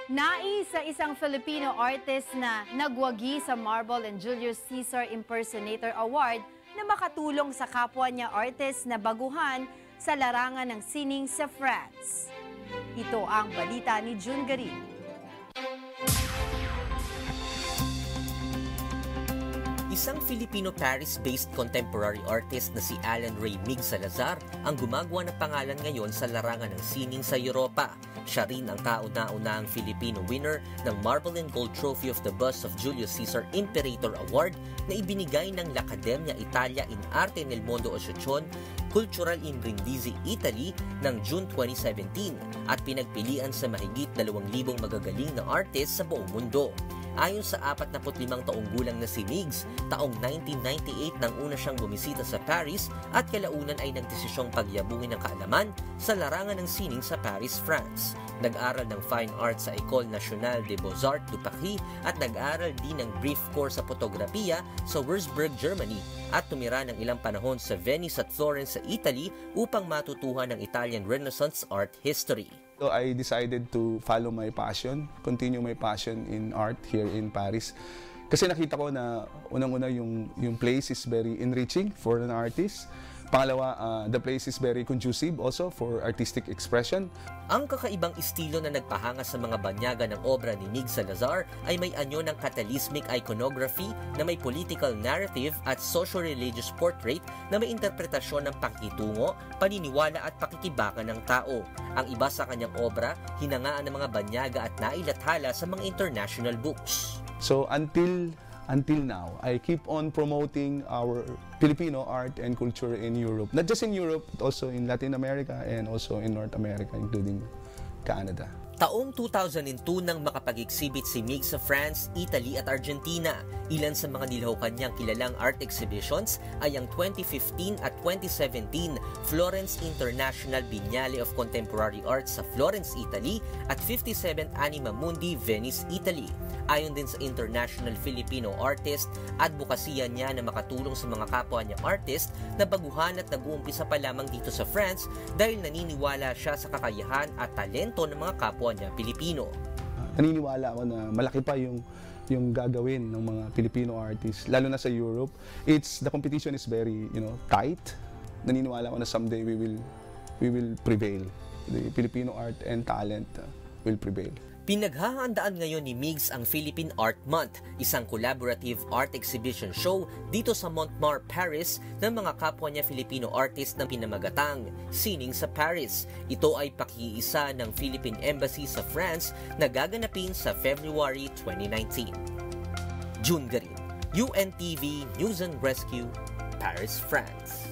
Nais sa isang Filipino artist na nagwagi sa Marble and Julius Caesar Impersonator Award na makatulong sa kapwa niya artist na baguhan sa larangan ng sining sa France. Ito ang balita ni June Garin. Isang Filipino-Paris-based contemporary artist na si Alan Ray Mig Salazar ang gumagawa ng pangalan ngayon sa larangan ng sining sa Europa. Siya rin ang kauna-unahang Filipino winner ng Marble and Gold Trophy of the Bust of Julius Caesar Imperator Award na ibinigay ng L'Accademia Italia in Arte nel Mondo Associazione Cultural in Brindisi, Italy ng June 2017 at pinagpilian sa mahigit 2,000 magagaling na artist sa buong mundo. Ayon sa 45 taong gulang na si Migs, taong 1998 nang una siyang bumisita sa Paris at kalaunan ay nagdesisyong pagyabungin ng kaalaman sa larangan ng sining sa Paris, France. Nag-aral ng Fine Arts sa École Nationale des Beaux-Arts du Paris at nag-aral din ng brief course sa fotografiya sa Würzburg, Germany at tumira ng ilang panahon sa Venice at Florence sa Italy upang matutuhan ng Italian Renaissance art history. So I decided to follow my passion, continue my passion in art here in Paris. Kasi nakita ko na unang-una yung place is very enriching for an artist. Pangalawa, the place is very conducive also for artistic expression. Ang kakaibang estilo na nagpahanga sa mga banyaga ng obra ni Mig Salazar ay may anyo ng cataclysmic iconography na may political narrative at socio-religious portrait na may interpretasyon ng pakikitungo, paniniwala at pakikibakan ng tao. Ang iba sa kanyang obra, hinangaan ng mga banyaga at nailathala sa mga international books. So until now, I keep on promoting our Filipino art and culture in Europe. Not just in Europe, but also in Latin America and also in North America, including Canada. Taong 2002 nang makapag-exhibit si Mig sa France, Italy at Argentina. Ilan sa mga nilahok niyang kilalang art exhibitions ay ang 2015 at 2017 Florence International Biennale of Contemporary Art sa Florence, Italy at 57th Anima Mundi, Venice, Italy. Ayon din sa international Filipino artist, advokasya niya na makatulong sa mga kapwa niya artist na baguhan at nag-uumpisa pa lamang dito sa France dahil naniniwala siya sa kakayahan at talento ng mga kapwa niya Pilipino. Naniniwala ako na malaki pa yung gagawin ng mga Filipino artists, lalo na sa Europe. The competition is very, tight. Naniniwala ako na someday we will prevail. The Filipino art and talent will prevail. Pinaghahandaan ngayon ni Migs ang Philippine Art Month, isang collaborative art exhibition show dito sa Montmartre, Paris ng mga kapwa niya Filipino artist na pinamagatang Sining sa Paris. Ito ay pakiisa ng Philippine Embassy sa France na gaganapin sa February 2019. June Garin, UNTV News and Rescue, Paris, France.